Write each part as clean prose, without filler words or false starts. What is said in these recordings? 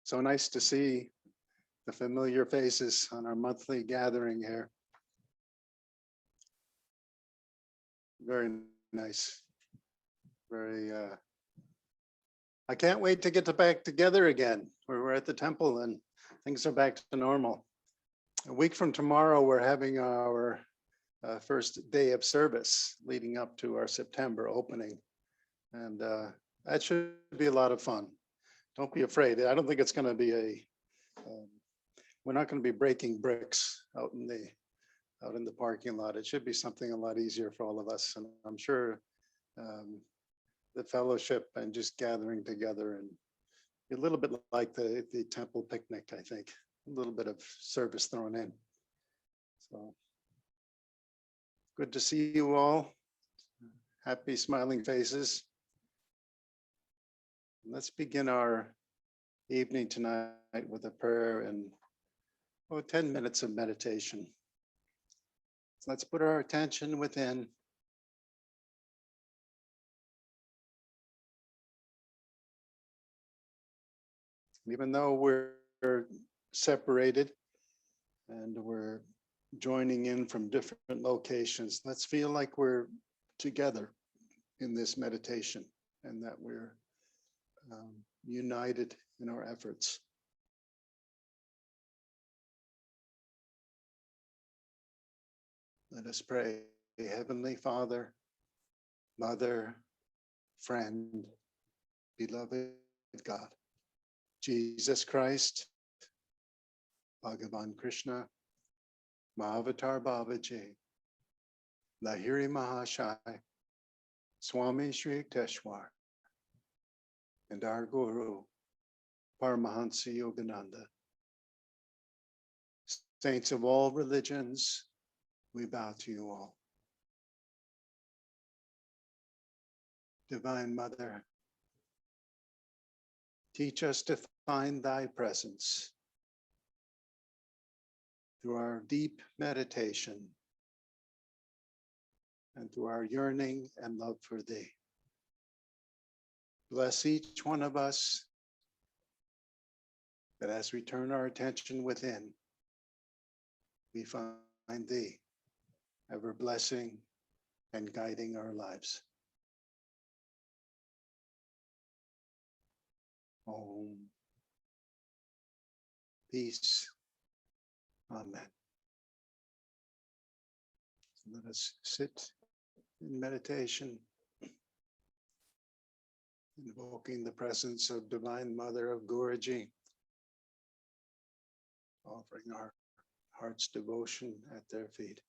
So nice to see the familiar faces on our monthly gathering here. Very nice. Very, I can't wait to get back together again. We're at the temple and things are back to normal. A week from tomorrow, we're having our first day of service leading up to our September opening. And that should be a lot of fun. Don't be afraid. I don't think it's going to be we're not going to be breaking bricks out in the parking lot. It should be something a lot easier for all of us. And I'm sure the fellowship and just gathering together and a little bit like the temple picnic, I think, a little bit of service thrown in. So good to see you all. Happy smiling faces. Let's begin our evening tonight with a prayer and 10 minutes of meditation. So let's put our attention within. Even though we're separated and we're joining in from different locations, let's feel like we're together in this meditation and that we're united in our efforts. Let us pray. Heavenly Father, Mother, friend, beloved God, Jesus Christ, Bhagavan Krishna, Mahavatar Babaji, Lahiri Mahashai, Swami Shri Yukteswar, and our Guru, Paramahansa Yogananda. Saints of all religions, we bow to you all. Divine Mother, teach us to find thy presence through our deep meditation and through our yearning and love for thee. Bless each one of us that as we turn our attention within, we find thee ever blessing and guiding our lives. Om. Peace. Amen. So let us sit in meditation, invoking the presence of Divine Mother of Guruji, offering our heart's devotion at their feet.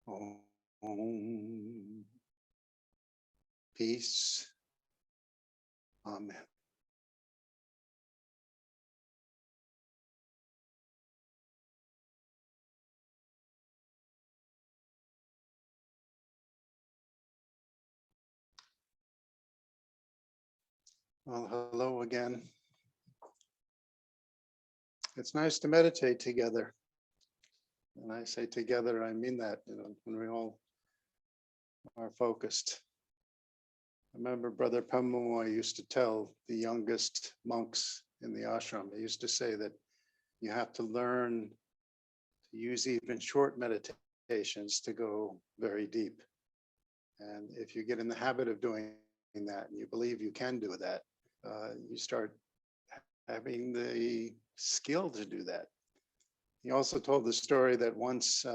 Om. Peace. Amen. Well, hello again. It's nice to meditate together. And I say together, I mean that, when we all are focused. I remember Brother Pamamoy used to tell the youngest monks in the ashram, he used to say that you have to learn to use even short meditations to go very deep. And if you get in the habit of doing that and you believe you can do that, you start having the skill to do that. He also told the story that once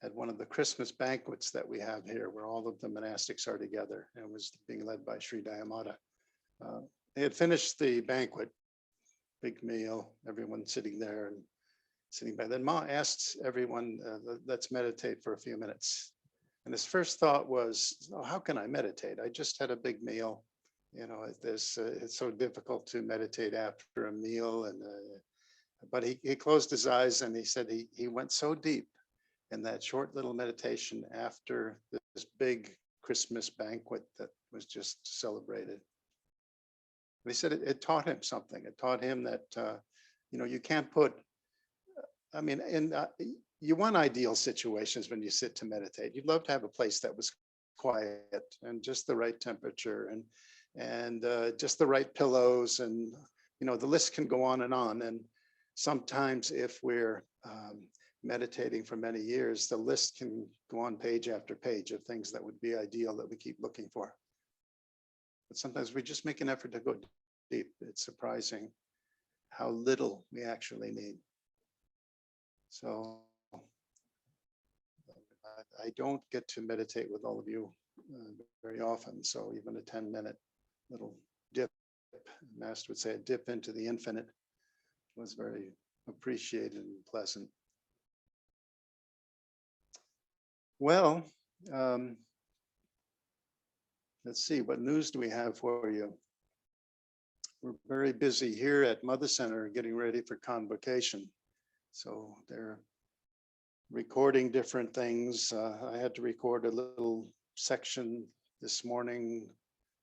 at one of the Christmas banquets that we have here, where all of the monastics are together, and it was being led by Sri Daya Mata. They had finished the banquet, big meal, everyone sitting there and sitting by. Then Ma asked everyone, let's meditate for a few minutes. And his first thought was, oh, how can I meditate? I just had a big meal. It's so difficult to meditate after a meal. But he closed his eyes and he said he went so deep in that short little meditation after this big Christmas banquet that was just celebrated. He said it taught him something. It taught him that, you can't put, you want ideal situations when you sit to meditate. You'd love to have a place that was quiet and just the right temperature and just the right pillows. And, the list can go on. And sometimes if we're meditating for many years, the list can go on page after page of things that would be ideal that we keep looking for. But sometimes we just make an effort to go deep. It's surprising how little we actually need. So I don't get to meditate with all of you very often. So even a 10-minute little dip, Master would say a dip into the infinite, was very appreciated and pleasant. Well, let's see, what news do we have for you? We're very busy here at Mother Center getting ready for convocation. So they're recording different things. I had to record a little section this morning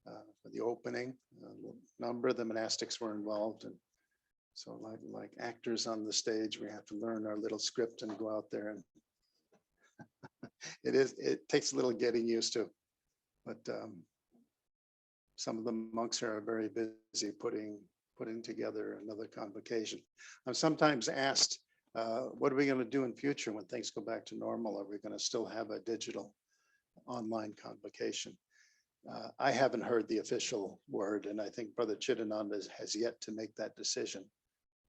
for the opening. A number of the monastics were involved. And so like actors on the stage, we have to learn our little script and go out there. And it takes a little getting used to, but some of the monks are very busy putting together another convocation. I'm sometimes asked, what are we going to do in future when things go back to normal? Are we going to still have a digital online convocation? I haven't heard the official word, and I think Brother Jayananda has yet to make that decision.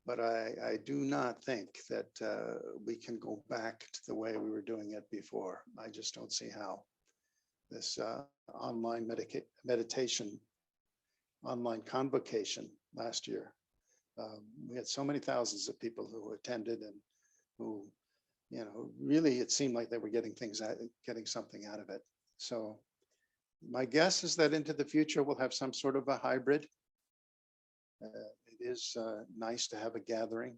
But I do not think that we can go back to the way we were doing it before. I just don't see how. This online meditation, online convocation last year. We had so many thousands of people who attended and who, really it seemed like they were getting something out of it. So my guess is that into the future we'll have some sort of a hybrid. It is nice to have a gathering,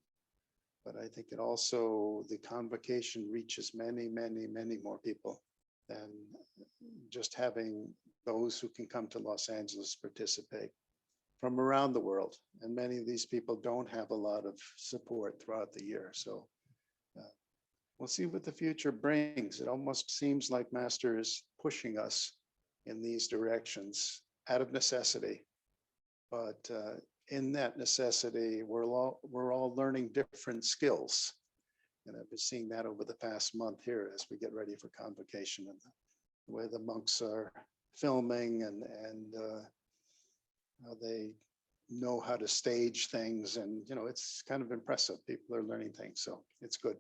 but I think the convocation reaches many, many, many more people than just having those who can come to Los Angeles participate from around the world. And many of these people don't have a lot of support throughout the year. So we'll see what the future brings. It almost seems like Master is pushing us in these directions out of necessity. But in that necessity, we're all learning different skills. And I've been seeing that over the past month here as we get ready for convocation, and the way the monks are filming and how they know how to stage things. And, it's kind of impressive. People are learning things, so it's good.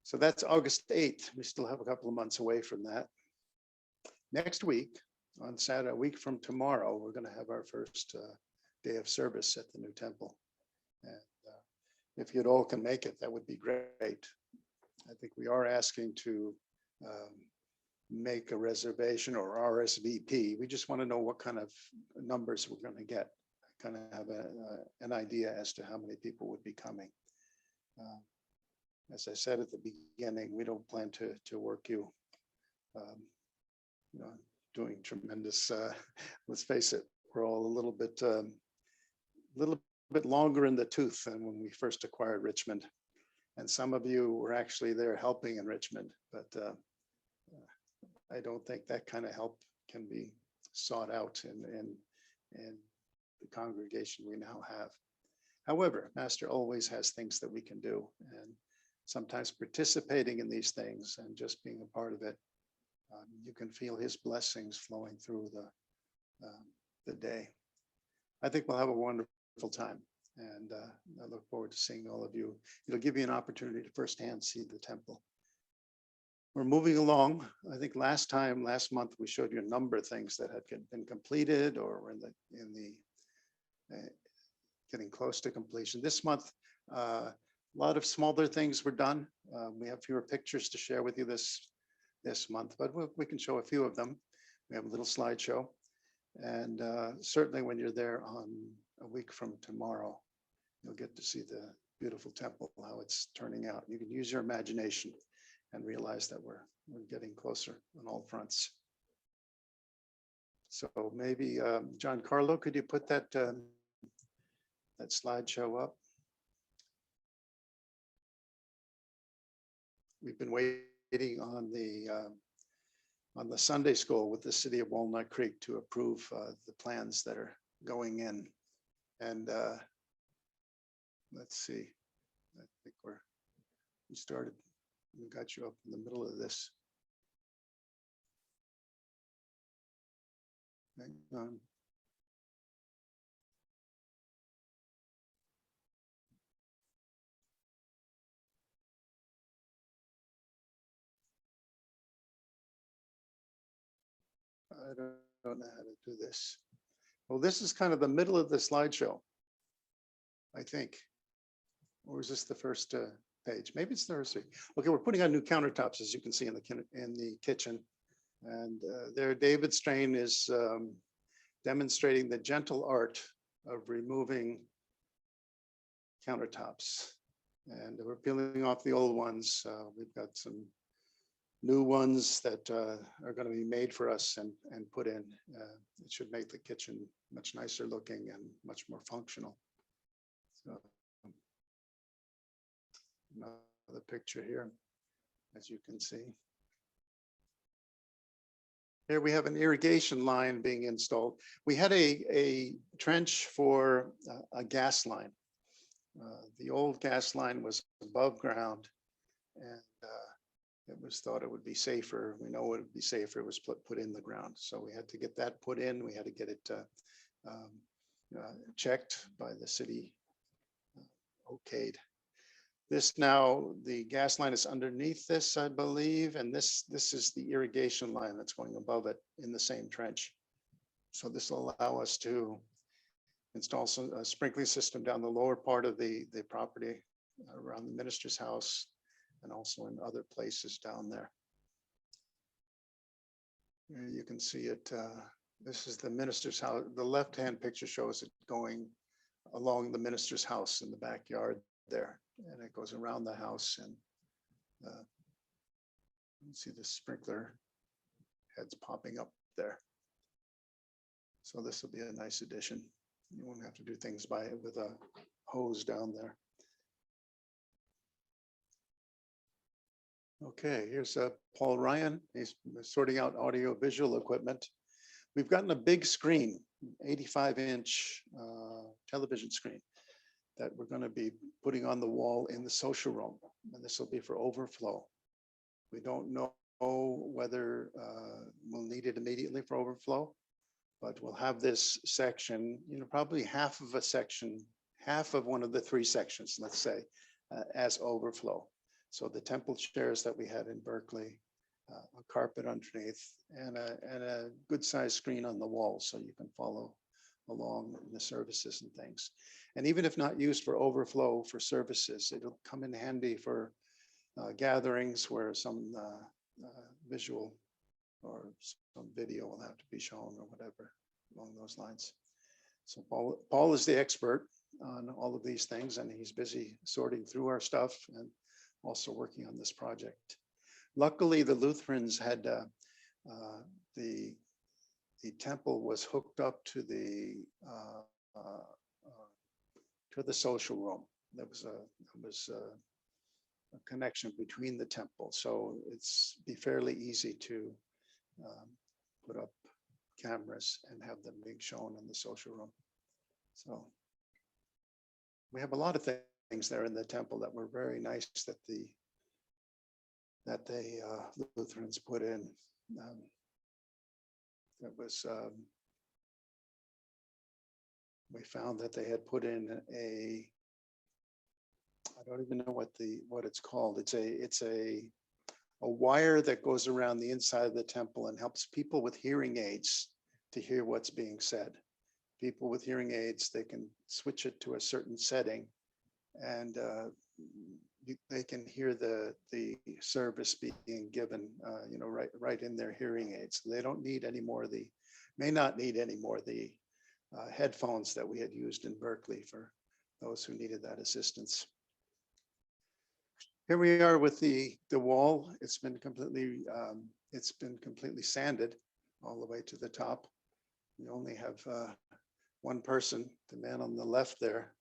So that's August 8th. We still have a couple of months away from that. Next week, on Saturday, a week from tomorrow, we're going to have our first day of service at the new temple. And if you'd all can make it, that would be great. I think we are asking to make a reservation or RSVP. We just want to know what kind of numbers we're going to get. Kind of have an idea as to how many people would be coming. As I said at the beginning, we don't plan to work you, you know, doing tremendous. Let's face it, we're all a little bit longer in the tooth than when we first acquired Richmond, and some of you were actually there helping in Richmond, but I don't think that kind of help can be sought out in the congregation we now have. However, Master always has things that we can do, and sometimes participating in these things and just being a part of it, you can feel his blessings flowing through the day. I think we'll have a wonderful time, and I look forward to seeing all of you. It'll give you an opportunity to firsthand see the temple. We're moving along. I think last month, we showed you a number of things that had been completed or were in the getting close to completion. This month, a lot of smaller things were done. We have fewer pictures to share with you this month, but we can show a few of them. We have a little slideshow, and certainly when you're there on a week from tomorrow, you'll get to see the beautiful temple, how it's turning out. You can use your imagination and realize that we're getting closer on all fronts. So maybe Giancarlo, could you put that slideshow up? We've been waiting on the Sunday school with the city of Walnut Creek to approve the plans that are going in, and let's see. I think we started. We got you up in the middle of this. Hang on. I don't know how to do this. Well, this is kind of the middle of the slideshow, I think. Or is this the first page? Maybe it's Thursday. Okay, we're putting on new countertops, as you can see in the kitchen. And there, David Strain is demonstrating the gentle art of removing countertops. And we're peeling off the old ones. We've got some new ones that are going to be made for us and put in. It should make the kitchen much nicer looking and much more functional. So another picture here, as you can see. Here we have an irrigation line being installed. We had a trench for a gas line. The old gas line was above ground, and it was thought it would be safer. We know it would be safer. It was put in the ground. So we had to get that put in. We had to get it checked by the city, okayed. This now, the gas line is underneath this, I believe, and this is the irrigation line that's going above it in the same trench. So this will allow us to install a sprinkling system down the lower part of the property around the minister's house and also in other places down there. Here you can see it. This is the minister's house. The left-hand picture shows it going along the minister's house in the backyard there, and it goes around the house, and you can see the sprinkler heads popping up there. So this will be a nice addition. You won't have to do things with a hose down there. Okay, here's Paul Ryan. He's sorting out audio visual equipment. We've gotten a big screen, 85-inch television screen that we're going to be putting on the wall in the social room, and this will be for overflow. We don't know whether we'll need it immediately for overflow, but we'll have this section, probably half of a section, half of one of the three sections, let's say, as overflow. So the temple chairs that we had in Berkeley, a carpet underneath, and a good sized screen on the wall so you can follow along in the services and things. And even if not used for overflow for services, it'll come in handy for gatherings where some visual or some video will have to be shown or whatever along those lines. So Paul is the expert on all of these things, and he's busy sorting through our stuff and also working on this project. Luckily, the Lutherans had the temple was hooked up to the social room. There was a connection between the temple, so it's be fairly easy to put up cameras and have them being shown in the social room. So we have a lot of things there in the temple that were very nice that the Lutherans put in. It was we found that they had put in I don't even know what it's called. It's a wire that goes around the inside of the temple and helps people with hearing aids to hear what's being said. People with hearing aids, they can switch it to a certain setting, and they can hear the service being given, right in their hearing aids. They don't need any more may not need any more the headphones that we had used in Berkeley for those who needed that assistance. Here we are with the wall. It's been completely sanded all the way to the top. We only have one person, the man on the left there,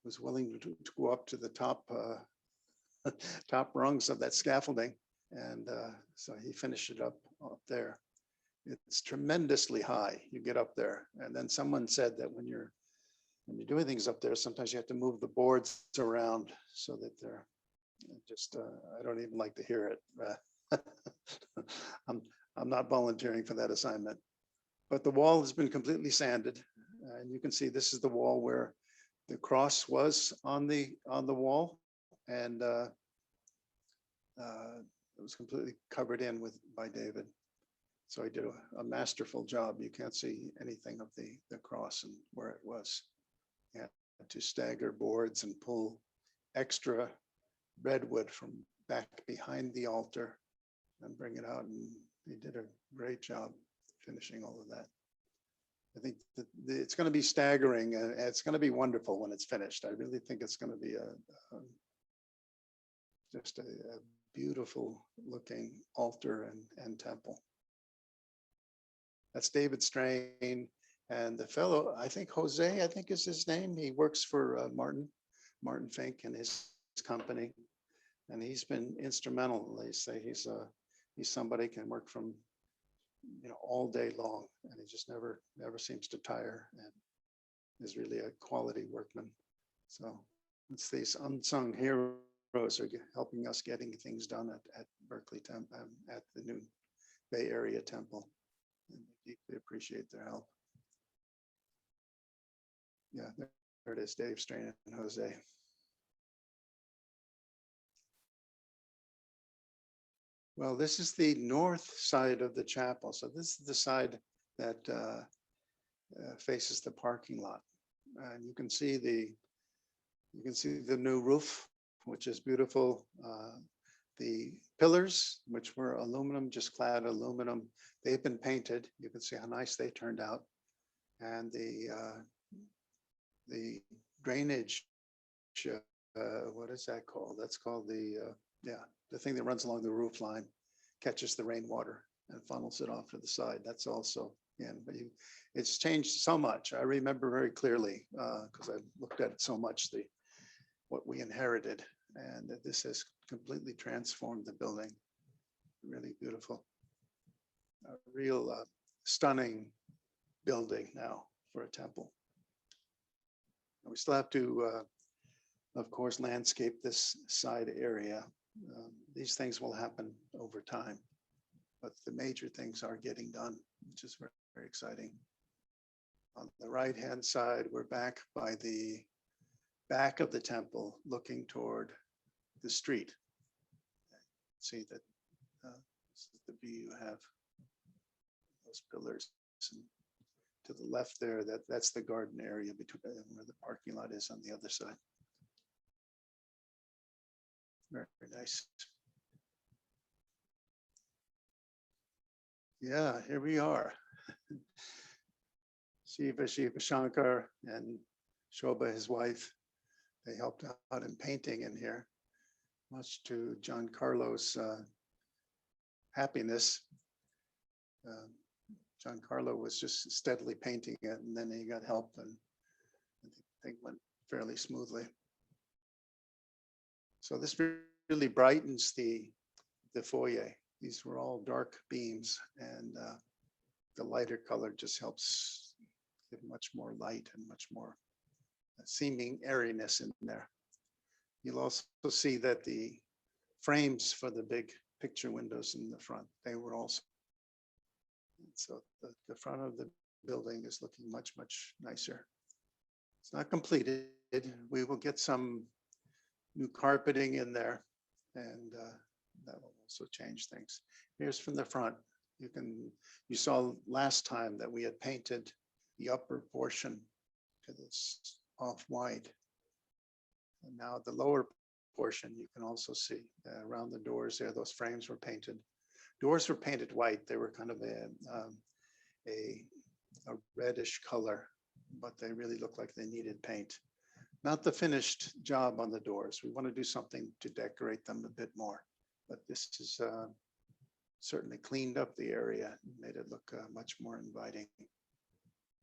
was willing to go up to the top top rungs of that scaffolding, and so he finished it up there. It's tremendously high. You get up there, and then someone said that when you're doing things up there, sometimes you have to move the boards around so that they're just. I don't even like to hear it. I'm not volunteering for that assignment. But the wall has been completely sanded, and you can see this is the wall where the cross was on the wall, and it was completely covered in by David. So he did a masterful job. You can't see anything of the cross and where it was. He had to stagger boards and pull extra redwood from back behind the altar and bring it out, and he did a great job finishing all of that. I think that it's going to be staggering, and it's going to be wonderful when it's finished. I really think it's going to be just a beautiful looking altar and temple. That's David Strain, and the fellow, I think Jose, I think is his name. He works for Martin Fink and his company, and he's been instrumental. They say he's somebody can work from all day long, and he just never seems to tire, and is really a quality workman. So it's these unsung heroes are helping us getting things done at Berkeley at the new Bay Area Temple, and we deeply appreciate their help. Yeah, there it is, Dave Strain and Jose. Well, this is the north side of the chapel. So this is the side that faces the parking lot, and you can see the new roof, which is beautiful. The pillars, which were aluminum, just clad aluminum, they've been painted. You can see how nice they turned out, and the drainage. What is that called? That's called the thing that runs along the roof line, catches the rainwater and funnels it off to the side. That's also in, but it's changed so much. I remember very clearly because I looked at it so much, what we inherited, and this has completely transformed the building. Really beautiful, a real stunning building now for a temple. And we still have to, of course, landscape this side area. These things will happen over time, but the major things are getting done, which is very, very exciting. On the right-hand side, we're back by the back of the temple, looking toward the street. See that this is the view you have, those pillars. And to the left there, that's the garden area between where the parking lot is on the other side. Very nice. Yeah, here we are. Shiva Shankar and Shobha, his wife, they helped out in painting in here, much to Giancarlo's happiness. Giancarlo was just steadily painting it, and then he got help, and I think went fairly smoothly. So this really brightens the foyer. These were all dark beams, and the lighter color just helps give much more light and much more seeming airiness in there. You'll also see that the frames for the big picture windows in the front, they were also. So the front of the building is looking much, much nicer. It's not completed. We will get some new carpeting in there, and that will also change things. Here's from the front. You saw last time that we had painted the upper portion to this off-white. And now the lower portion, you can also see around the doors there, those frames were painted. Doors were painted white. They were kind of a reddish color, but they really look like they needed paint. Not the finished job on the doors. We want to do something to decorate them a bit more, but this is certainly cleaned up the area, made it look much more inviting.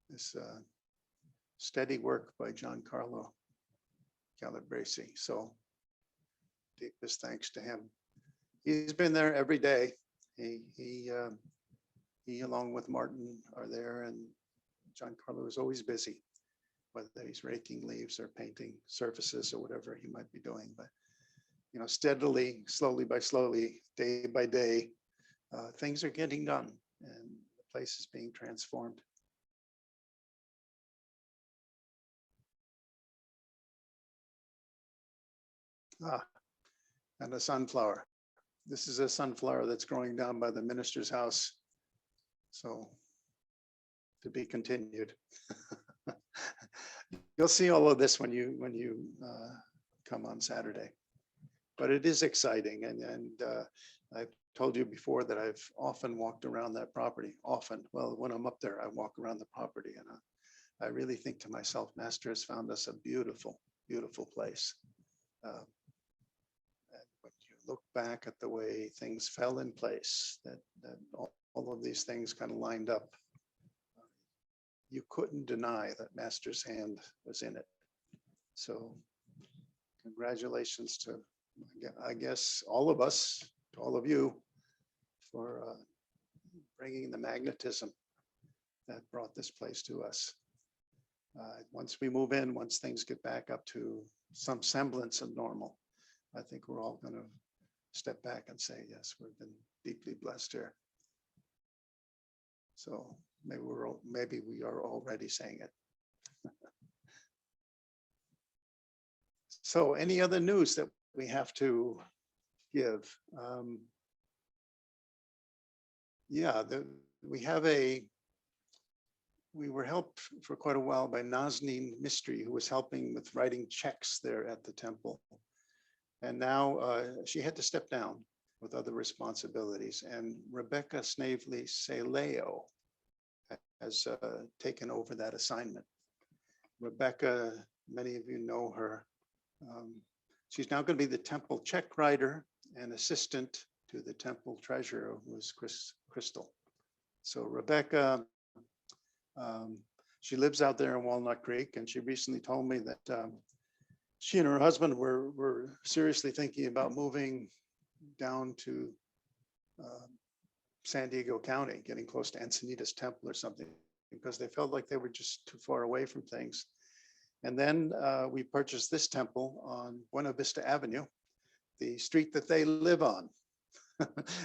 This steady work by Giancarlo Calabresi. So deepest thanks to him. He's been there every day. He along with Martin are there, and Giancarlo is always busy, whether he's raking leaves or painting surfaces or whatever he might be doing. But steadily, slowly by slowly, day by day, things are getting done, and the place is being transformed. And a sunflower. This is a sunflower that's growing down by the minister's house. So to be continued. You'll see all of this when you come on Saturday. But it is exciting, and I've told you before that I've often walked around that property. Often, well, when I'm up there, I walk around the property, and I really think to myself, Master has found us a beautiful, beautiful place. And when you look back at the way things fell in place, that all of these things kind of lined up, you couldn't deny that Master's hand was in it. So congratulations to, I guess, all of us, to all of you, for bringing the magnetism that brought this place to us. Once we move in, once things get back up to some semblance of normal, I think we're all going to step back and say, yes, we've been deeply blessed here. So maybe we are already saying it. So any other news that we have to give? We were helped for quite a while by Nazneen Mistry, who was helping with writing checks there at the temple. And now she had to step down with other responsibilities. And Rebecca Snavely Saleo has taken over that assignment. Rebecca, many of you know her. She's now going to be the temple check writer and assistant to the temple treasurer, who is Crystal. So Rebecca, she lives out there in Walnut Creek, and she recently told me that she and her husband were seriously thinking about moving down to San Diego County, getting close to Encinitas Temple or something, because they felt like they were just too far away from things. And then we purchased this temple on Buena Vista Avenue, the street that they live on.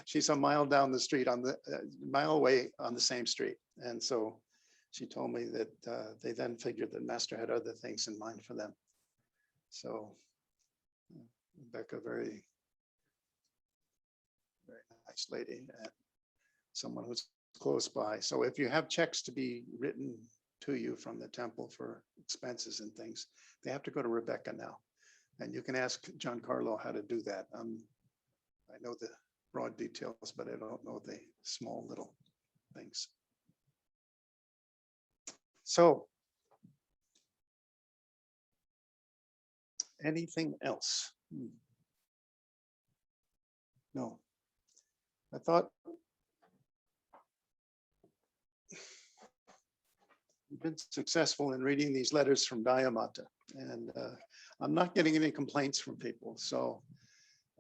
She's a mile down the street, on the mile away on the same street. And so she told me that they then figured that Master had other things in mind for them. So Rebecca, very, very nice lady, and someone who's close by. So if you have checks to be written to you from the temple for expenses and things, they have to go to Rebecca now. And you can ask Giancarlo how to do that. I know the broad details, but I don't know the small little things. So, anything else? No. I thought we've been successful in reading these letters from Daya Mata, and I'm not getting any complaints from people. So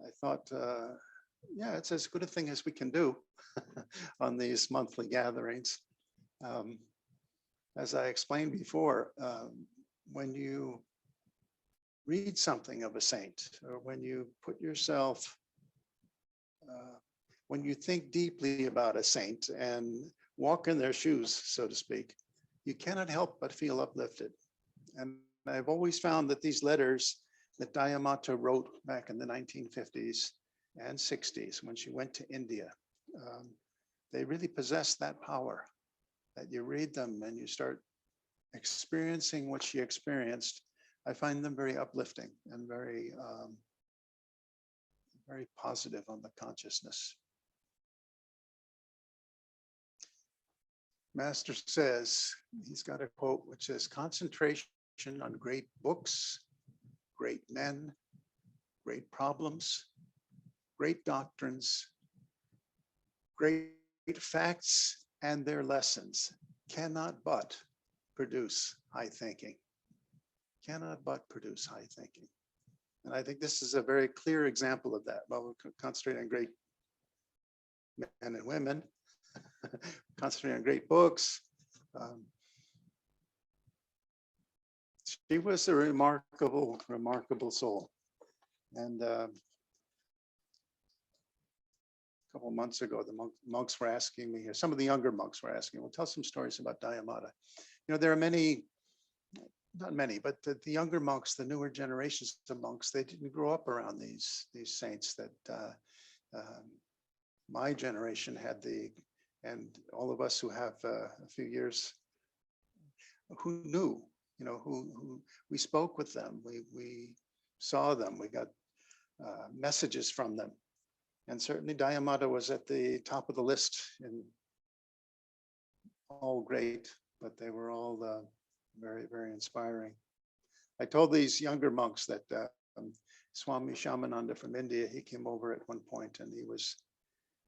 I thought, yeah, it's as good a thing as we can do on these monthly gatherings. As I explained before, when you read something of a saint, or when you put yourself, when you think deeply about a saint and walk in their shoes, so to speak, you cannot help but feel uplifted. And I've always found that these letters that Daya Mata wrote back in the 1950s and 60s when she went to India, they really possess that power, that you read them and you start experiencing what she experienced. I find them very uplifting and very, very positive on the consciousness. Master says, he's got a quote which says, concentration on great books, great men, great problems, great doctrines, great facts and their lessons cannot but produce high thinking. Cannot but produce high thinking. And I think this is a very clear example of that. Well, we're concentrating on great men and women, concentrating on great books. She was a remarkable, remarkable soul. And a couple of months ago, the monks were asking me, some of the younger monks were asking, well, tell some stories about Daya Mata. You know, there are many, not many, but the younger monks, the newer generations of monks, they didn't grow up around these saints that my generation had and all of us who have a few years, who knew, you know, who we spoke with them, we saw them, we got messages from them. And certainly Daya Mata was at the top of the list, in all great, but they were all very, very inspiring. I told these younger monks that Swami Shamananda from India, he came over at one point and he was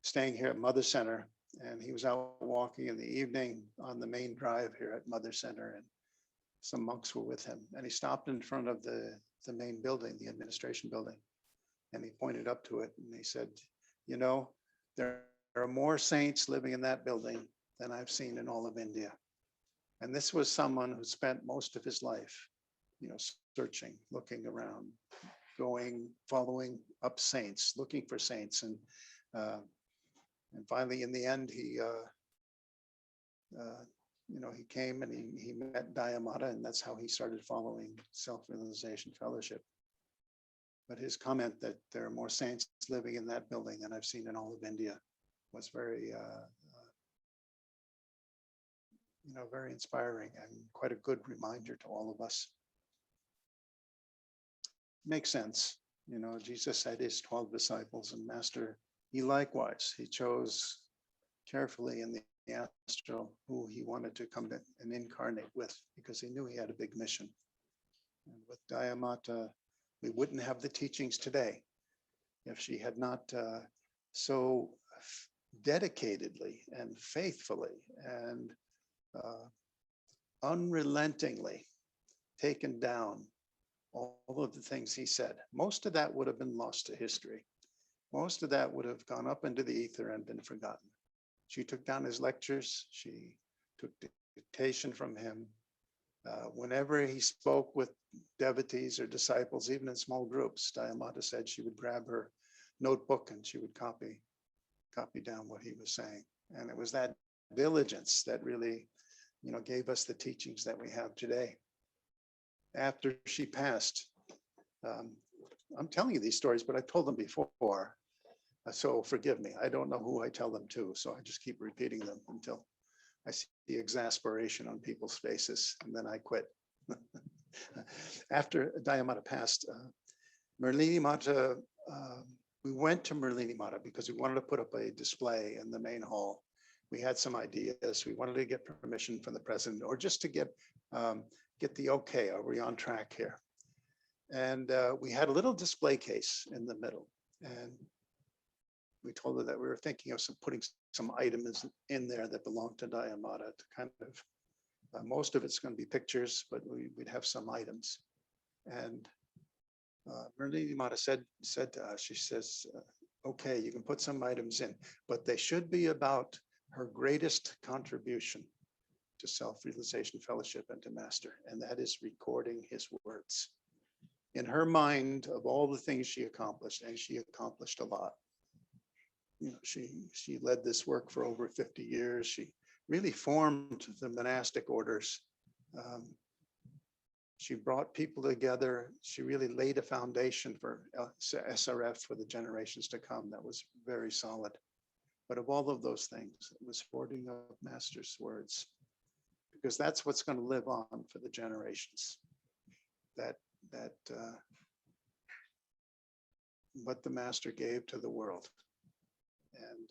staying here at Mother Center, and he was out walking in the evening on the main drive here at Mother Center, and some monks were with him, and he stopped in front of the main building, the administration building, and he pointed up to it and he said, you know, there are more saints living in that building than I've seen in all of India. And this was someone who spent most of his life, you know, searching, looking around, going, following up saints, looking for saints. And finally, in the end, he, you know, he came and he met Daya Mata, and that's how he started following Self-Realization Fellowship. But his comment that there are more saints living in that building than I've seen in all of India was very, you know, very inspiring and quite a good reminder to all of us. Makes sense. You know, Jesus had his 12 disciples, and Master, he likewise, he chose carefully in the astral who he wanted to come to and incarnate with, because he knew he had a big mission. And with Daya Mata, we wouldn't have the teachings today if she had not so dedicatedly and faithfully and unrelentingly taken down all of the things he said. Most of that would have been lost to history. Most of that would have gone up into the ether and been forgotten. She took down his lectures. She took dictation from him. Whenever he spoke with devotees or disciples, even in small groups, Daya Mata said she would grab her notebook and she would copy down what he was saying. And it was that diligence that really, you know, gave us the teachings that we have today. After she passed, I'm telling you these stories, but I told them before, so forgive me. I don't know who I tell them to, so I just keep repeating them until I see the exasperation on people's faces, and then I quit. After Daya Mata passed, Merlini Mata, we went to Merlini Mata because we wanted to put up a display in the main hall. We had some ideas. We wanted to get permission from the president, or just to get the okay. Are we on track here? And we had a little display case in the middle, and we told her that we were thinking of putting some items in there that belong to Daya Mata, to kind of, most of it's going to be pictures, but we'd have some items. And Merlini Mata said to us, she says, okay, you can put some items in, but they should be about her greatest contribution to Self-Realization Fellowship and to Master, and that is recording his words. In her mind, of all the things she accomplished, and she accomplished a lot. You know, she led this work for over 50 years. She really formed the monastic orders. She brought people together. She really laid a foundation for SRF for the generations to come that was very solid. But of all of those things, it was hoarding of Master's words, because that's what's going to live on for the generations. What the Master gave to the world. And,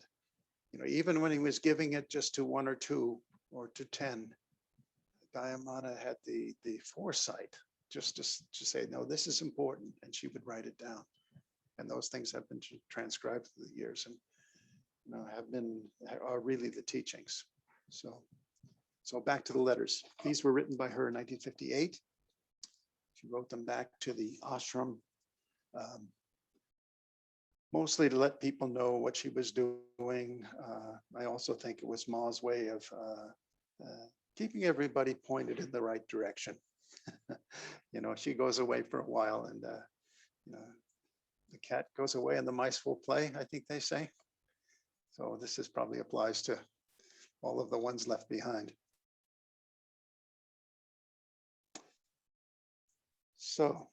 you know, even when he was giving it just to 1 or 2 or to 10, Daya Mata had the foresight just to say, no, this is important, and she would write it down. And those things have been transcribed through the years, and you know, are really the teachings. So back to the letters. These were written by her in 1958. She wrote them back to the ashram, mostly to let people know what she was doing. I also think it was Ma's way of keeping everybody pointed in the right direction. You know, she goes away for a while, and you know, the cat goes away and the mice will play, I think they say. So this probably applies to all of the ones left behind. So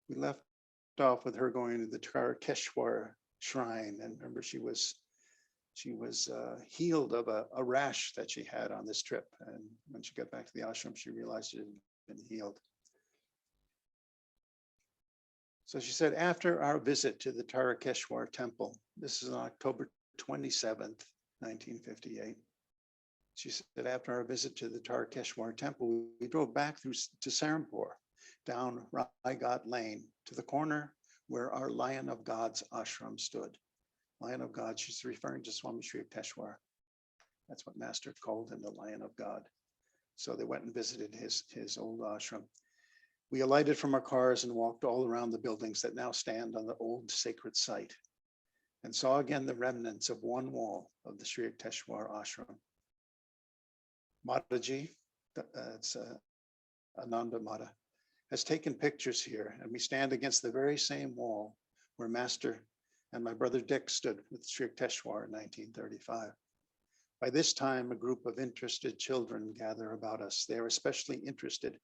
we left off with her going to the Tarakeshwar shrine, and remember she was healed of a rash that she had on this trip, and when she got back to the ashram, she realized it had been healed. So she said, after our visit to the Tarakeshwar temple, this is on October 27th, 1958. She said, after our visit to the Tarakeshwar temple, we drove back to Serampore, down Raigat Lane to the corner where our Lion of God's ashram stood. Lion of God, she's referring to Swami Sri Yukteswar. That's what Master called him, the Lion of God. So they went and visited his old ashram. We alighted from our cars and walked all around the buildings that now stand on the old sacred site, and saw again the remnants of one wall of the Sri Yukteswar ashram. Mataji, it's Ananda Mata, has taken pictures here, and we stand against the very same wall where Master and my brother Dick stood with Sri Yukteswar in 1935. By this time, a group of interested children gather about us. They are especially interested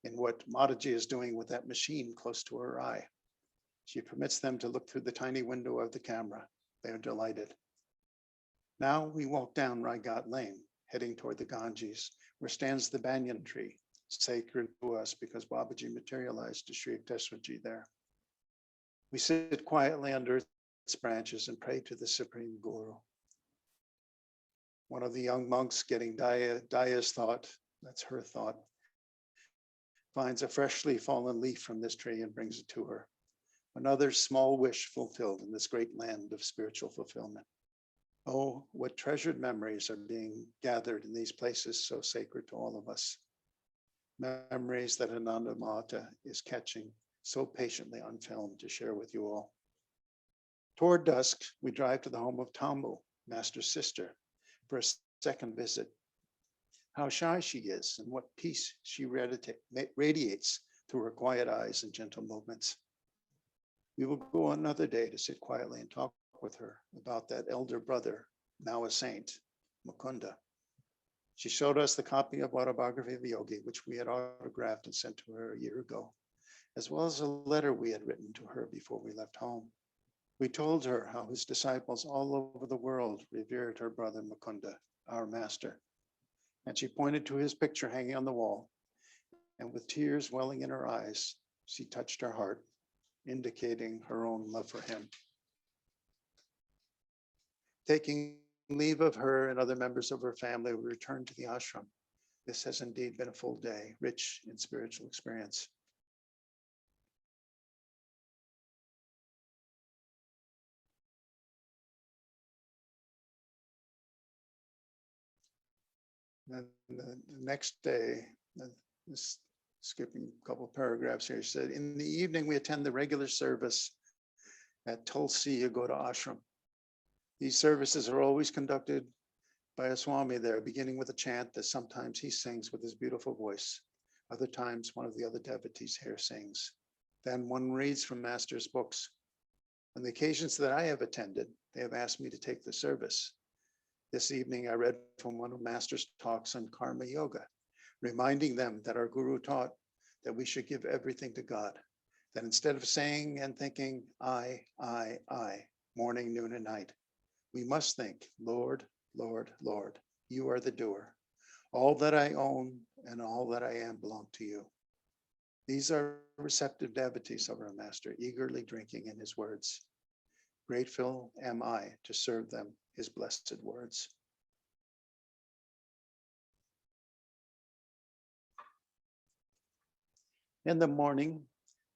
in what Mataji is doing with that machine close to her eye. She permits them to look through the tiny window of the camera. They are delighted. Now we walk down Raigat Lane, heading toward the Ganges, where stands the banyan tree, sacred to us because Babaji materialized to Sri Yukteswarji there. We sit quietly under its branches and pray to the Supreme Guru. One of the young monks getting Daya's thought, that's her thought, finds a freshly fallen leaf from this tree and brings it to her. Another small wish fulfilled in this great land of spiritual fulfillment. Oh, what treasured memories are being gathered in these places so sacred to all of us. Memories that Ananda Mata is catching so patiently on film to share with you all. Toward dusk, we drive to the home of Tambu, Master's sister, for a second visit. How shy she is and what peace she radiates through her quiet eyes and gentle movements. We will go another day to sit quietly and talk with her about that elder brother, now a saint, Mukunda. She showed us the copy of Autobiography of a Yogi, which we had autographed and sent to her a year ago, as well as a letter we had written to her before we left home. We told her how his disciples all over the world revered her brother Mukunda, our master. And she pointed to his picture hanging on the wall, and with tears welling in her eyes, She touched her heart, indicating her own love for him. Taking leave of her and other members of her family, we returned to the ashram. This has indeed been a full day, rich in spiritual experience. And the next day, skipping a couple paragraphs here, she said, in the evening, we attend the regular service at Tulsi Yagoda Ashram. These services are always conducted by a Swami there, beginning with a chant that sometimes he sings with his beautiful voice. Other times, one of the other devotees here sings. Then one reads from Master's books. On the occasions that I have attended, they have asked me to take the service. This evening, I read from one of Master's talks on karma yoga, reminding them that our Guru taught that we should give everything to God, that instead of saying and thinking, I, morning, noon, and night, we must think, Lord, Lord, Lord, you are the doer. All that I own and all that I am belong to you. These are receptive devotees of our Master, eagerly drinking in his words. Grateful am I to serve them his blessed words. In the morning,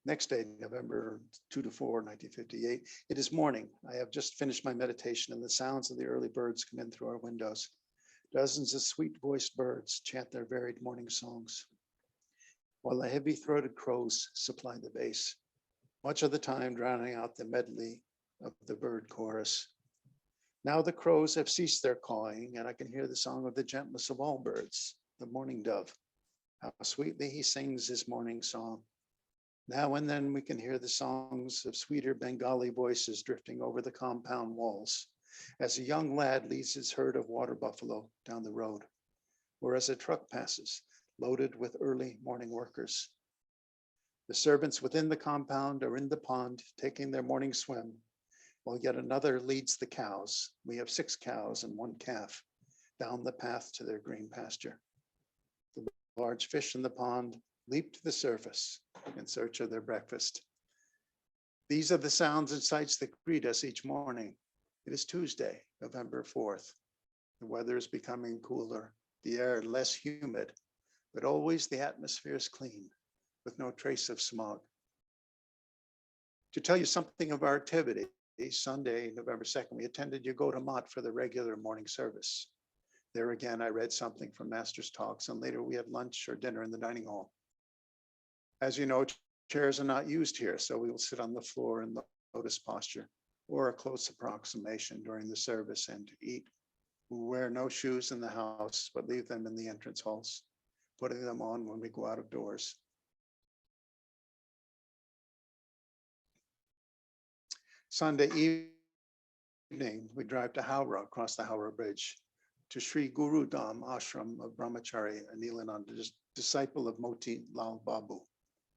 next day, November 2 to 4, 1958, it is morning. I have just finished my meditation and the sounds of the early birds come in through our windows. Dozens of sweet-voiced birds chant their varied morning songs, while the heavy-throated crows supply the bass, much of the time drowning out the medley of the bird chorus. Now the crows have ceased their cawing, and I can hear the song of the gentlest of all birds, the mourning dove. How sweetly he sings his morning song. Now and then we can hear the songs of sweeter Bengali voices drifting over the compound walls as a young lad leads his herd of water buffalo down the road, or as a truck passes, loaded with early morning workers. The servants within the compound are in the pond taking their morning swim, while yet another leads the cows. We have 6 cows and 1 calf down the path to their green pasture. The large fish in the pond leap to the surface in search of their breakfast. These are the sounds and sights that greet us each morning. It is Tuesday, November 4th. The weather is becoming cooler, the air less humid, but always the atmosphere is clean, with no trace of smog. To tell you something of our activity, Sunday, November 2nd, we attended Yagoda Mata for the regular morning service. There again, I read something from Master's talks, and later we had lunch or dinner in the dining hall. As you know, chairs are not used here, so we will sit on the floor in lotus posture or a close approximation during the service and eat. We wear no shoes in the house, but leave them in the entrance halls, putting them on when we go out of doors. Sunday evening, we drive to Howrah, across the Howrah Bridge, to Sri Guru Dham Ashram of Brahmachari Anilananda, disciple of Moti Lal Babu.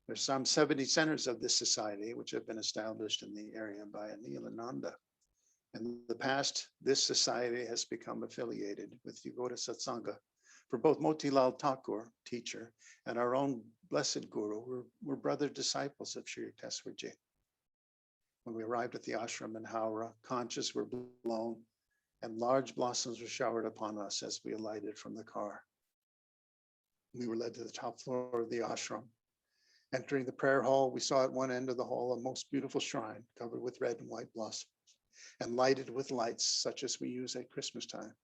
There's some 70 centers of this society, which have been established in the area by Anilananda. In the past, this society has become affiliated with Yagoda Satsanga. For both Motilal Thakur, teacher, and our own blessed Guru were brother disciples of Sri Yukteswarji. When we arrived at the ashram in Howrah, conches were blown and large blossoms were showered upon us as we alighted from the car. We were led to the top floor of the ashram. Entering the prayer hall, we saw at one end of the hall a most beautiful shrine covered with red and white blossom and lighted with lights such as we use at Christmas time.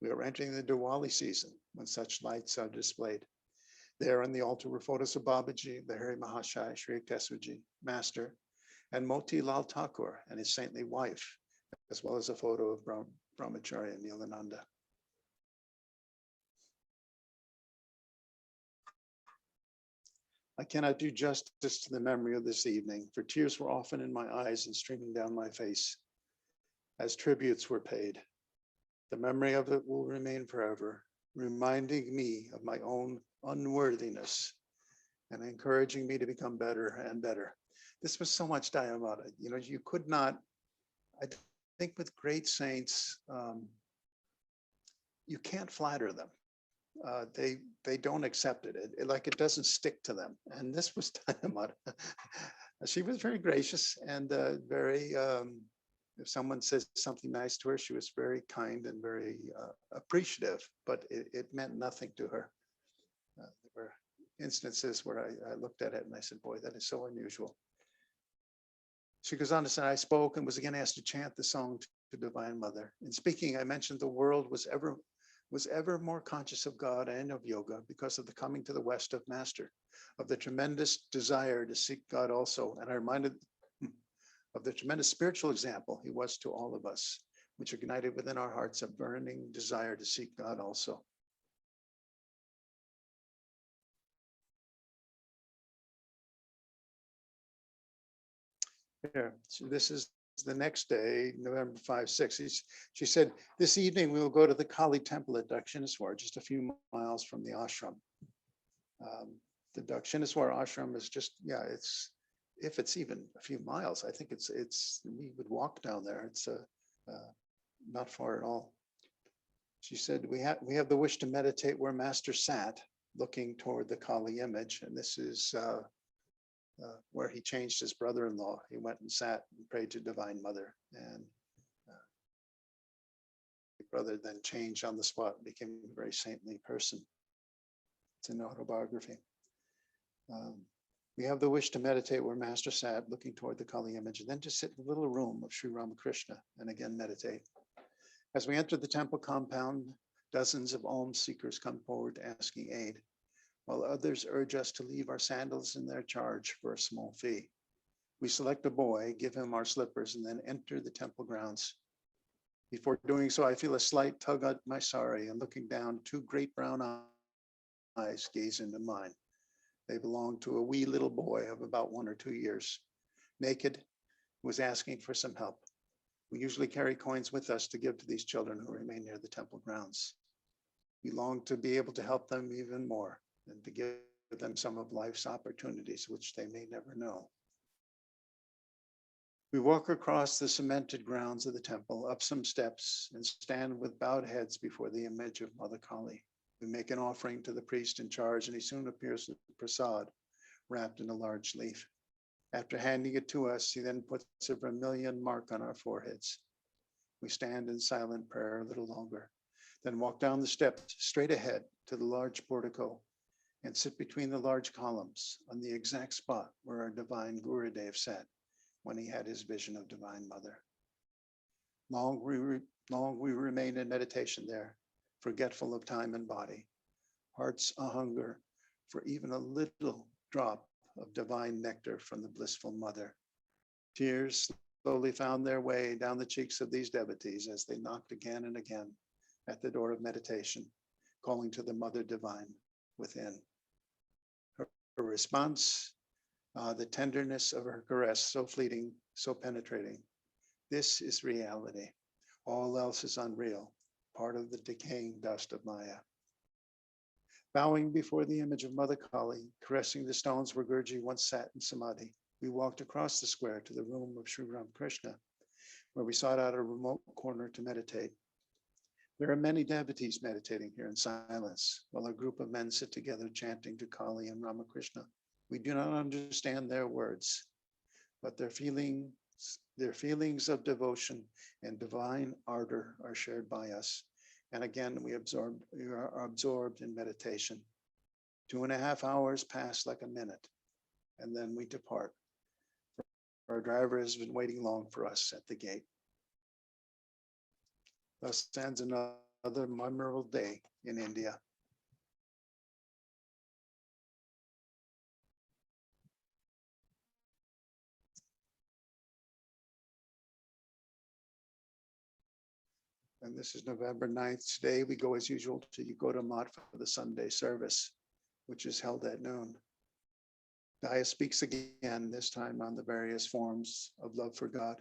We are entering the Diwali season when such lights are displayed. There on the altar were photos of Babaji, the Hari Mahashai, Sri Yukteswarji, Master, and Moti Lal Thakur and his saintly wife, as well as a photo of Brahmacharya Nilananda. I cannot do justice to the memory of this evening, for tears were often in my eyes and streaming down my face as tributes were paid. The memory of it will remain forever, reminding me of my own unworthiness and encouraging me to become better and better. This was so much Daya Mata. You know, you could not, I think with great saints, you can't flatter them. they don't accept it. Like it doesn't stick to them. And this was Daya Mata. She was very gracious and very. If someone says something nice to her, she was very kind and very appreciative. But it meant nothing to her. There were instances where I looked at it and I said, "Boy, that is so unusual." She goes on to say, "I spoke and was again asked to chant the song to Divine Mother. In speaking, I mentioned the world was ever more conscious of God and of yoga because of the coming to the West of Master, of the tremendous desire to seek God also. And I reminded of the tremendous spiritual example he was to all of us, which ignited within our hearts a burning desire to seek God also." Here, so this is the next day, November 5, 6. She said, "This evening we will go to the Kali temple at Dakshineswar, just a few miles from the ashram." The Dakshineswar ashram is just, it's, if it's even a few miles, I think we would walk down there. It's not far at all. She said, we have the wish to meditate where Master sat, looking toward the Kali image. And this is where he changed his brother-in-law. He went and sat and prayed to Divine Mother, and the brother then changed on the spot and became a very saintly person. It's an autobiography. We have the wish to meditate where Master sat, looking toward the Kali image, and then to sit in the little room of Sri Ramakrishna and again meditate. As we enter the temple compound, dozens of alms seekers come forward asking aid, while others urge us to leave our sandals in their charge for a small fee. We select a boy, give him our slippers, and then enter the temple grounds. Before doing so, I feel a slight tug at my sari, and looking down, two great brown eyes gaze into mine. They belong to a wee little boy of about 1 or 2 years, naked, who was asking for some help. We usually carry coins with us to give to these children who remain near the temple grounds. We long to be able to help them even more and to give them some of life's opportunities, which they may never know. We walk across the cemented grounds of the temple, up some steps, and stand with bowed heads before the image of Mother Kali. We make an offering to the priest in charge, and he soon appears with prasad wrapped in a large leaf. After handing it to us, he then puts a vermilion mark on our foreheads. We stand in silent prayer a little longer, then walk down the steps straight ahead to the large portico and sit between the large columns on the exact spot where our divine Gurudev sat when he had his vision of Divine Mother. Long we remain in meditation there, forgetful of time and body, hearts a hunger for even a little drop of divine nectar from the blissful Mother. Tears slowly found their way down the cheeks of these devotees as they knocked again and again at the door of meditation, calling to the Mother Divine within. Her response, the tenderness of her caress, so fleeting, so penetrating. This is reality. All else is unreal, part of the decaying dust of Maya. Bowing before the image of Mother Kali, caressing the stones where Gurji once sat in Samadhi, we walked across the square to the room of Sri Ramakrishna, where we sought out a remote corner to meditate. There are many devotees meditating here in silence, while a group of men sit together chanting to Kali and Ramakrishna. We do not understand their words, but their feelings of devotion and divine ardor are shared by us. And again, we are absorbed in meditation. 2.5 hours pass like a minute, and then we depart. Our driver has been waiting long for us at the gate. Thus ends another memorable day in India. And this is November 9th. Today we go as usual to Yagoda Mat for the Sunday service, which is held at noon. Daya speaks again, this time on the various forms of love for God.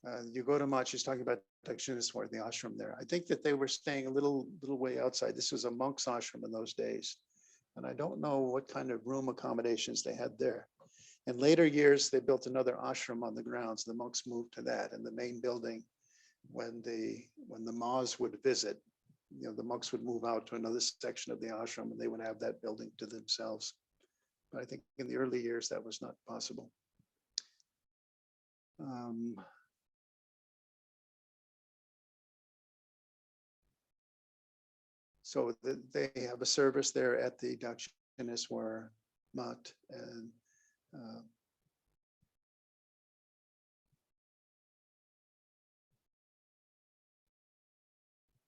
Yagoda Mat, she's talking about Dakshineswar, the ashram there. I think that they were staying a little way outside. This was a monk's ashram in those days. And I don't know what kind of room accommodations they had there. In later years, they built another ashram on the grounds. The monks moved to that, and the main building, when the Mas would visit, the monks would move out to another section of the ashram and they would have that building to themselves. But I think in the early years that was not possible. So they have a service there at the Dakshineswar Mat, and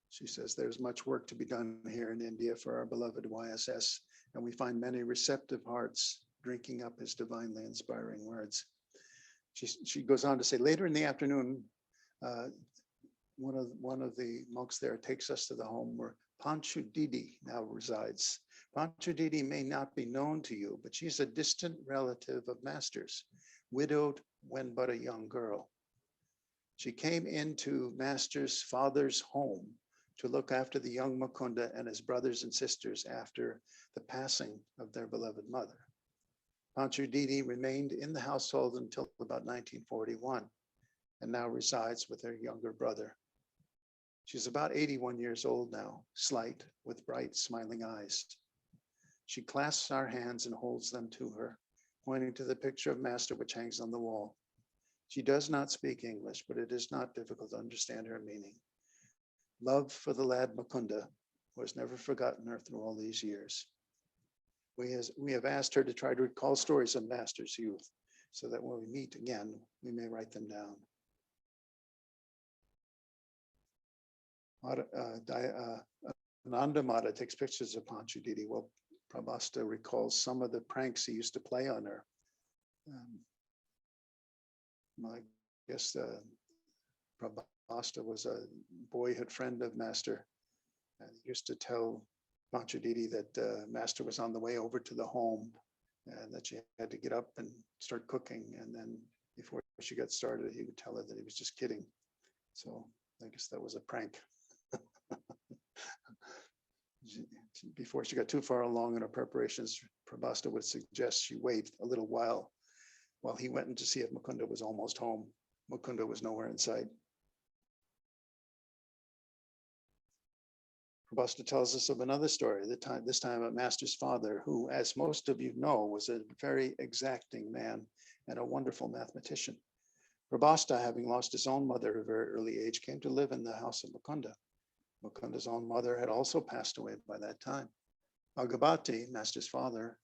she says there's much work to be done here in India for our beloved YSS, and we find many receptive hearts drinking up his divinely inspiring words. She goes on to say, later in the afternoon, one of the monks there takes us to the home where Panchu Didi now resides. Panchu Didi may not be known to you, but she's a distant relative of Master's, widowed when but a young girl. She came into Master's father's home to look after the young Mukunda and his brothers and sisters after the passing of their beloved mother. Panchu Didi remained in the household until about 1941 and now resides with her younger brother. She's about 81 years old now, slight, with bright, smiling eyes. She clasps our hands and holds them to her, pointing to the picture of Master which hangs on the wall. She does not speak English, but it is not difficult to understand her meaning. Love for the lad Mukunda was never forgotten her through all these years. We have asked her to try to recall stories of Master's youth, so that when we meet again, we may write them down. Jayananda Mata takes pictures of Panchu Didi. Well, Prabhasta recalls some of the pranks he used to play on her. I guess Prabhasta was a boyhood friend of Master, and he used to tell Panchu Didi that Master was on the way over to the home and that she had to get up and start cooking. And then before she got started, he would tell her that he was just kidding. So I guess that was a prank. Before she got too far along in her preparations, Prabhasta would suggest she wait a little while he went in to see if Mukunda was almost home. Mukunda was nowhere in sight. Prabhasta tells us of another story, this time of Master's father, who, as most of you know, was a very exacting man and a wonderful mathematician. Prabhasta, having lost his own mother at a very early age, came to live in the house of Mukunda. Mukunda's own mother had also passed away by that time. Bhagavati, Master's father,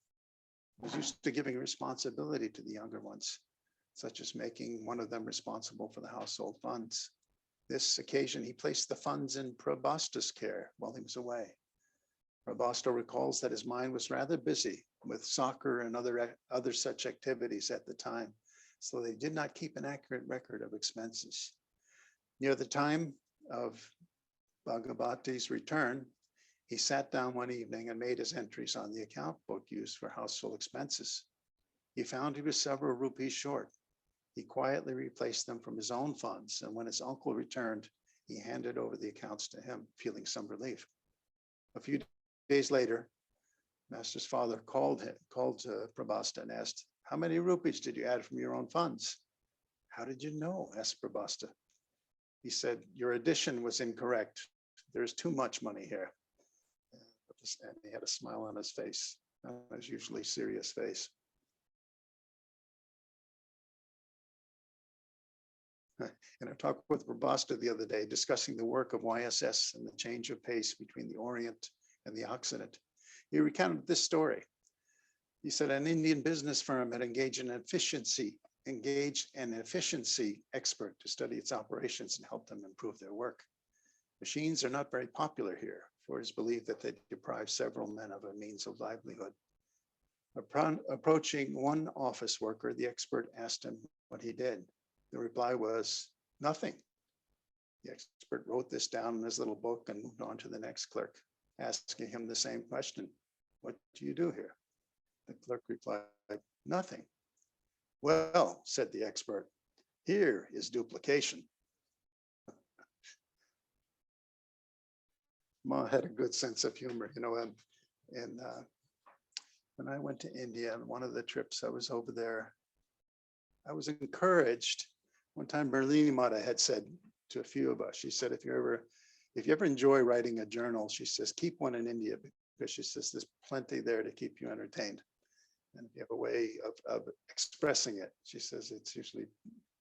was used to giving responsibility to the younger ones, such as making one of them responsible for the household funds. This occasion, he placed the funds in Prabhasta's care while he was away. Prabhasta recalls that his mind was rather busy with soccer and other such activities at the time, so they did not keep an accurate record of expenses. Near the time of Bhagavati's return, he sat down one evening and made his entries on the account book used for household expenses. He found he was several rupees short. He quietly replaced them from his own funds, and when his uncle returned, he handed over the accounts to him, feeling some relief. A few days later, Master's father called Prabhasta and asked, "How many rupees did you add from your own funds?" "How did you know?" asked Prabhasta. He said, "Your addition was incorrect. There's too much money here." And he had a smile on his face, on his usually serious face. In a talk with Prabhasta the other day, discussing the work of YSS and the change of pace between the Orient and the Occident, he recounted this story. He said an Indian business firm had engaged an efficiency expert to study its operations and help them improve their work. Machines are not very popular here, for it is believed that they deprive several men of a means of livelihood. Upon approaching one office worker, the expert asked him what he did. The reply was, "Nothing." The expert wrote this down in his little book and moved on to the next clerk, asking him the same question. "What do you do here?" The clerk replied, "Nothing." "Well," said the expert, "here is duplication." Ma had a good sense of humor, and when I went to India on one of the trips I was over there, I was encouraged. One time Merlini Mata had said to a few of us, she said, if you ever if you ever enjoy writing a journal, she says, keep one in India, because she says there's plenty there to keep you entertained. And if you have a way of expressing it, she says it's usually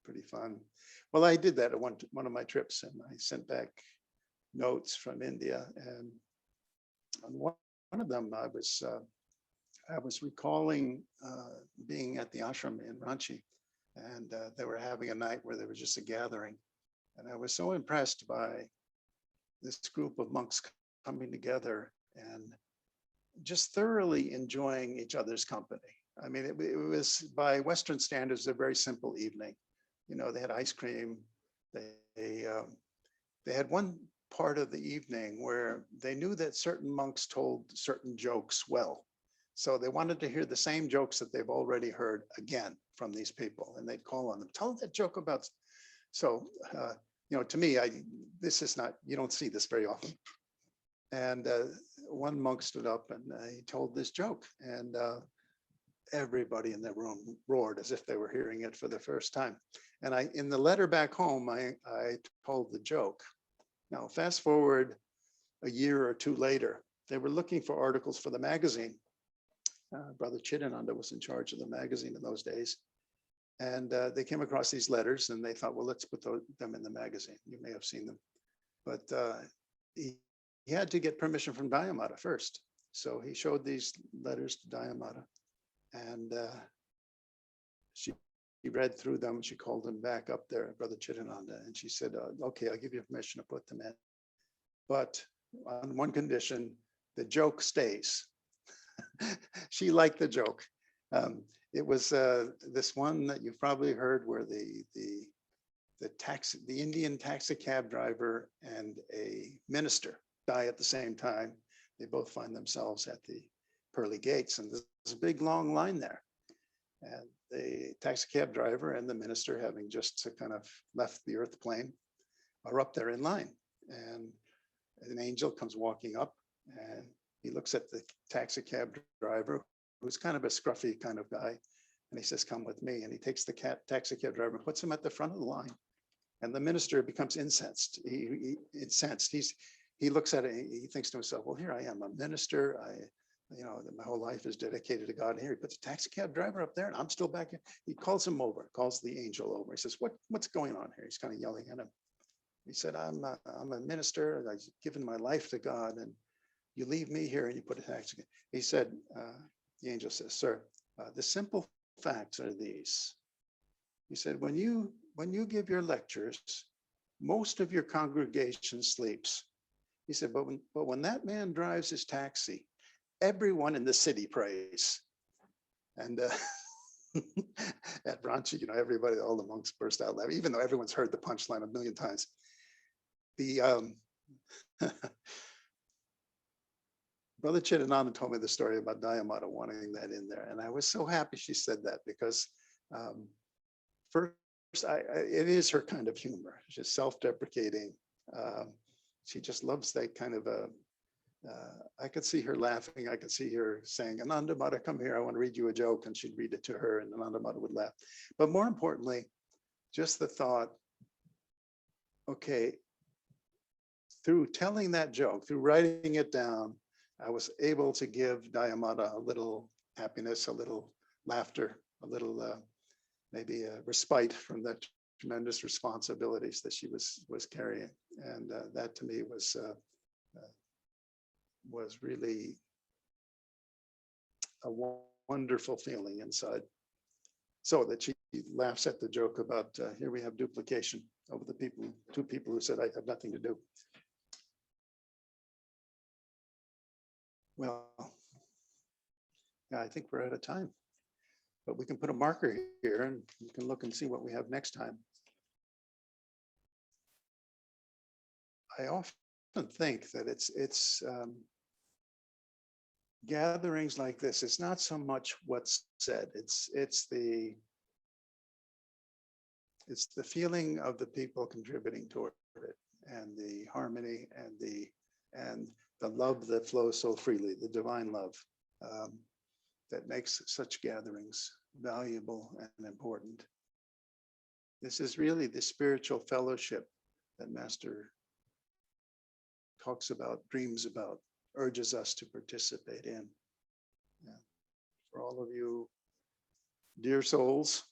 pretty fun. Well, I did that at one of my trips, and I sent back notes from India. And on one of them, I was recalling being at the ashram in Ranchi, and they were having a night where there was just a gathering. And I was so impressed by this group of monks coming together and just thoroughly enjoying each other's company. I mean, it was, by Western standards, a very simple evening. You know, they had ice cream. They had one part of the evening where they knew that certain monks told certain jokes well. So they wanted to hear the same jokes that they've already heard again from these people. And they'd call on them, tell them that joke about. So, you know, to me, this is not, you don't see this very often. And one monk stood up and he told this joke, and everybody in the room roared as if they were hearing it for the first time. And in the letter back home, I told the joke. Now, fast forward a year or two later, they were looking for articles for the magazine. Brother Jayananda was in charge of the magazine in those days. And they came across these letters and they thought, well, let's put them in the magazine. You may have seen them. But he had to get permission from Daya Mata first. So he showed these letters to Daya Mata, and she read through them. She called him back up there, Brother Jayananda, and she said, okay, I'll give you permission to put them in. But on one condition, the joke stays. She liked the joke. It was this one that you've probably heard, where the Indian taxi cab driver and a minister die at the same time. They both find themselves at the pearly gates, and there's a big long line there. And the taxi cab driver and the minister, having just kind of left the earth plane, are up there in line. And an angel comes walking up, and he looks at the taxi cab driver, who's kind of a scruffy kind of guy, and he says, come with me. And he takes the taxi cab driver and puts him at the front of the line. And the minister becomes incensed. He looks at it, he thinks to himself, well, here I am, a minister. My whole life is dedicated to God. And here he puts a taxi cab driver up there, and I'm still back here. He calls him over, calls the angel over. He says, what's going on here? He's kind of yelling at him. He said, I'm a minister, and I've given my life to God, and you leave me here and you put a taxi. He said, the angel says, sir, the simple facts are these. He said, when you give your lectures, most of your congregation sleeps. He said, but when that man drives his taxi, everyone in the city prays. And at Ranchi, everybody, all the monks burst out laughing, even though everyone's heard the punchline a million times. The Brother Jayananda told me the story about Daya Mata wanting that in there, and I was so happy she said that, because first, it is her kind of humor. She's self-deprecating. She just loves that kind of I could see her laughing. I could see her saying, Ananda Mata, come here, I want to read you a joke. And she'd read it to her, and Ananda Mata would laugh. But more importantly, just the thought, okay, through telling that joke, through writing it down, I was able to give Daya Mata a little happiness, a little laughter, a little maybe a respite from the tremendous responsibilities that she was carrying. And that to me was really a wonderful feeling inside. So that she laughs at the joke about here we have duplication of the two people who said I have nothing to do. Well, yeah, I think we're out of time, but we can put a marker here and you can look and see what we have next time. I often think that it's gatherings like this, it's not so much what's said, it's the feeling of the people contributing toward it, and the harmony and the love that flows so freely, the divine love, that makes such gatherings valuable and important. This is really the spiritual fellowship that Master talks about, dreams about, urges us to participate in. Yeah. For all of you dear souls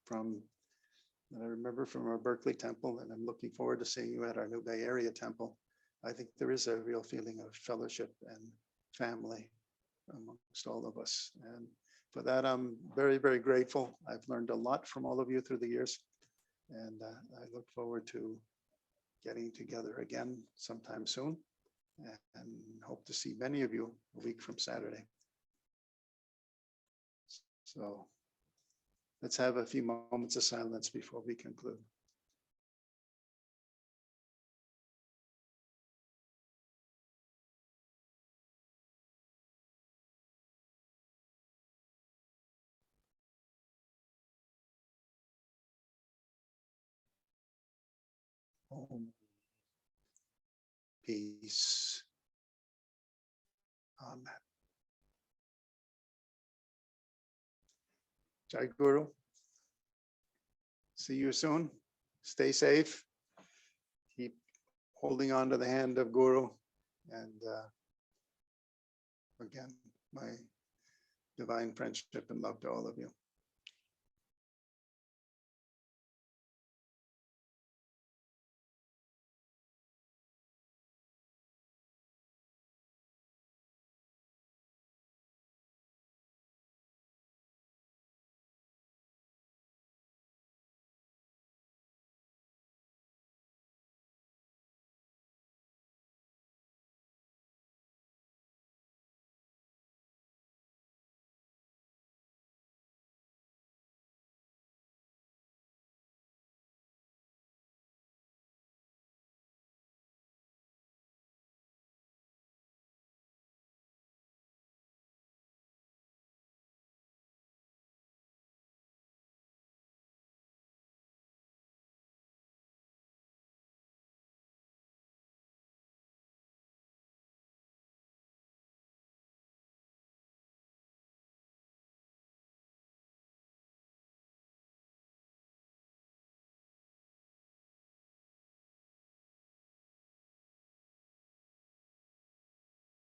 from that I remember from our Berkeley temple, and I'm looking forward to seeing you at our new Bay Area temple. I think there is a real feeling of fellowship and family amongst all of us. And for that, I'm very, very grateful. I've learned a lot from all of you through the years. And I look forward to getting together again sometime soon, and hope to see many of you a week from Saturday. So let's have a few moments of silence before we conclude. Om. Peace. Amen. Jai Guru. See you soon. Stay safe. Keep holding on to the hand of Guru. And again, my divine friendship and love to all of you.